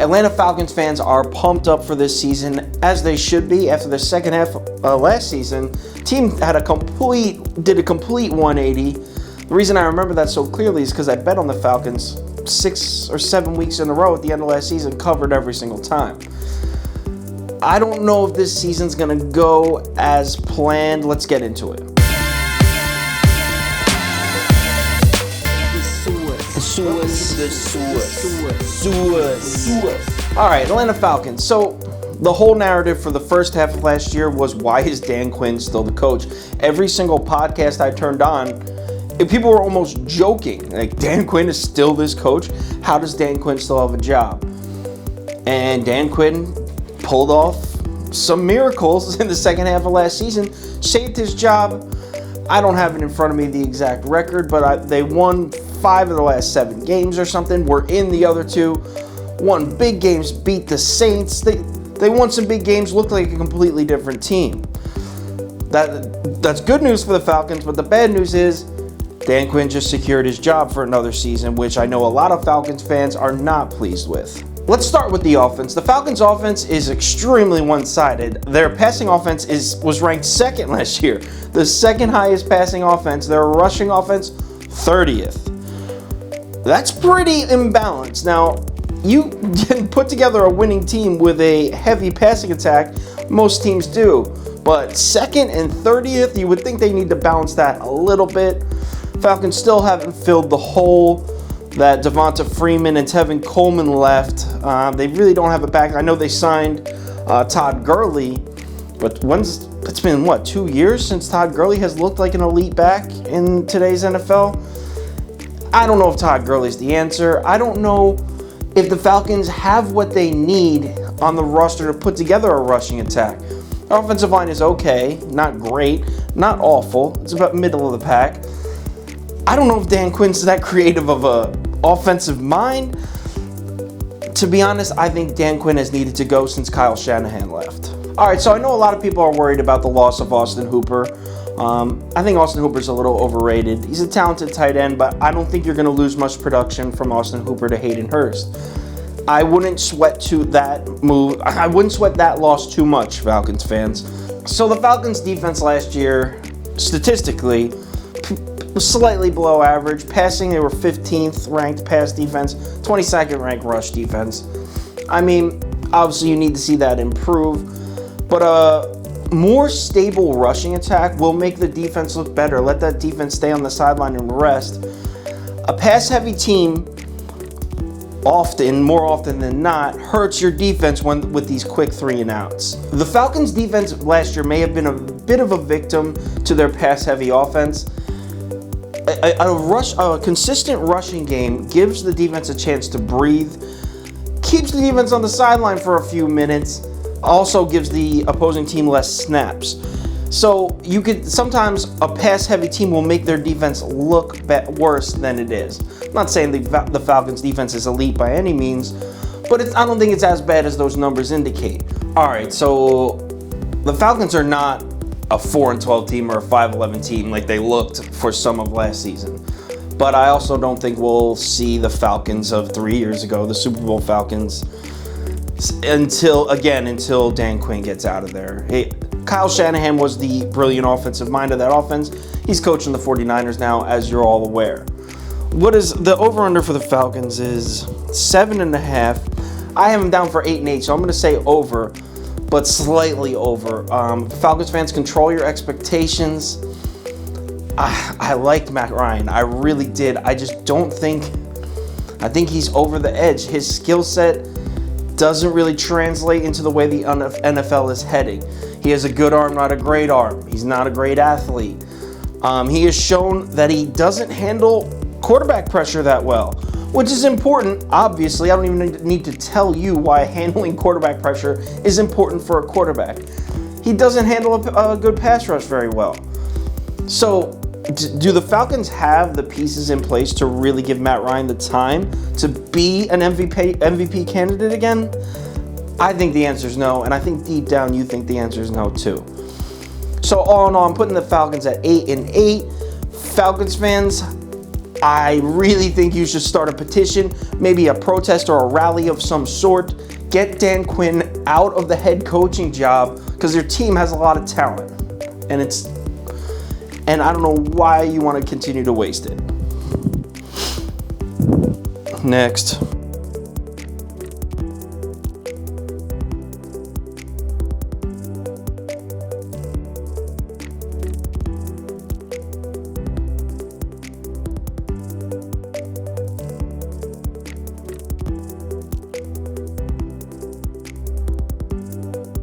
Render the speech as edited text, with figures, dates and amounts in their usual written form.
Atlanta Falcons fans are pumped up for this season, as they should be. After the second half last season, team did a complete 180. The reason I remember that so clearly is because I bet on the Falcons 6 or 7 weeks in a row at the end of last season, covered every single time. I don't know if this season's going to go as planned. Let's get into it. All right, Atlanta Falcons. So the whole narrative for the first half of last year was, why is Dan Quinn still the coach? Every single podcast I turned on, people were almost joking. Like, Dan Quinn is still this coach? How does Dan Quinn still have a job? And Dan Quinn pulled off some miracles in the second half of last season, saved his job. I don't have it in front of me, the exact record, but they won 5 of the last 7 games or something. We're in the other 2. Won big games, beat the Saints. They won some big games, looked like a completely different team. That's good news for the Falcons, but the bad news is Dan Quinn just secured his job for another season, which I know a lot of Falcons fans are not pleased with. Let's start with the offense. The Falcons' offense is extremely one-sided. Their passing offense was ranked 2nd last year. The 2nd highest passing offense. Their rushing offense, 30th. That's pretty imbalanced. Now, you can put together a winning team with a heavy passing attack. Most teams do. But 2nd and 30th, you would think they need to balance that a little bit. Falcons still haven't filled the hole that Devonta Freeman and Tevin Coleman left. They really don't have a back. I know they signed Todd Gurley, but it's been 2 years since Todd Gurley has looked like an elite back in today's NFL? I don't know if Todd Gurley's the answer. I don't know if the Falcons have what they need on the roster to put together a rushing attack. Our offensive line is okay, not great, not awful. It's about middle of the pack. I don't know if Dan Quinn's that creative of a offensive mind. To be honest, I think Dan Quinn has needed to go since Kyle Shanahan left. All right, so I know a lot of people are worried about the loss of Austin Hooper. I think Austin Hooper's a little overrated. He's a talented tight end, but I don't think you're going to lose much production from Austin Hooper to Hayden Hurst. I wouldn't sweat that loss too much, Falcons fans. So the Falcons defense last year, statistically, was slightly below average. Passing, they were 15th ranked pass defense, 22nd ranked rush defense. I mean, obviously you need to see that improve, but a more stable rushing attack will make the defense look better. Let that defense stay on the sideline and rest. A pass-heavy team more often than not, hurts your defense with these quick 3-and-outs. The Falcons' defense last year may have been a bit of a victim to their pass-heavy offense. A consistent rushing game gives the defense a chance to breathe, keeps the defense on the sideline for a few minutes, also gives the opposing team less snaps. So sometimes a pass-heavy team will make their defense look worse than it is. I'm not saying the Falcons' defense is elite by any means, but I don't think it's as bad as those numbers indicate. All right, so the Falcons are not a 4-12 team or a 5-11 team like they looked for some of last season. But I also don't think we'll see the Falcons of 3 years ago, the Super Bowl Falcons, until Dan Quinn gets out of there. Kyle Shanahan was the brilliant offensive mind of that offense. He's coaching the 49ers now, as you're all aware. What is the over-under for the Falcons is 7.5. I have them down for 8-8, so I'm going to say over, but slightly over. Falcons fans, control your expectations. I liked Matt Ryan. I really did. I just don't think... I think he's over the edge. His skill set doesn't really translate into the way the NFL is heading. He has a good arm, not a great arm. He's not a great athlete. He has shown that he doesn't handle quarterback pressure that well, which is important. Obviously, I don't even need to tell you why handling quarterback pressure is important for a quarterback. He doesn't handle a good pass rush very well. So, do the Falcons have the pieces in place to really give Matt Ryan the time to be an MVP candidate again? I think the answer is no, and I think deep down you think the answer is no too. So all in all, I'm putting the Falcons at 8-8. Falcons fans, I really think you should start a petition, maybe a protest or a rally of some sort. Get Dan Quinn out of the head coaching job because your team has a lot of talent. And I don't know why you want to continue to waste it. Next.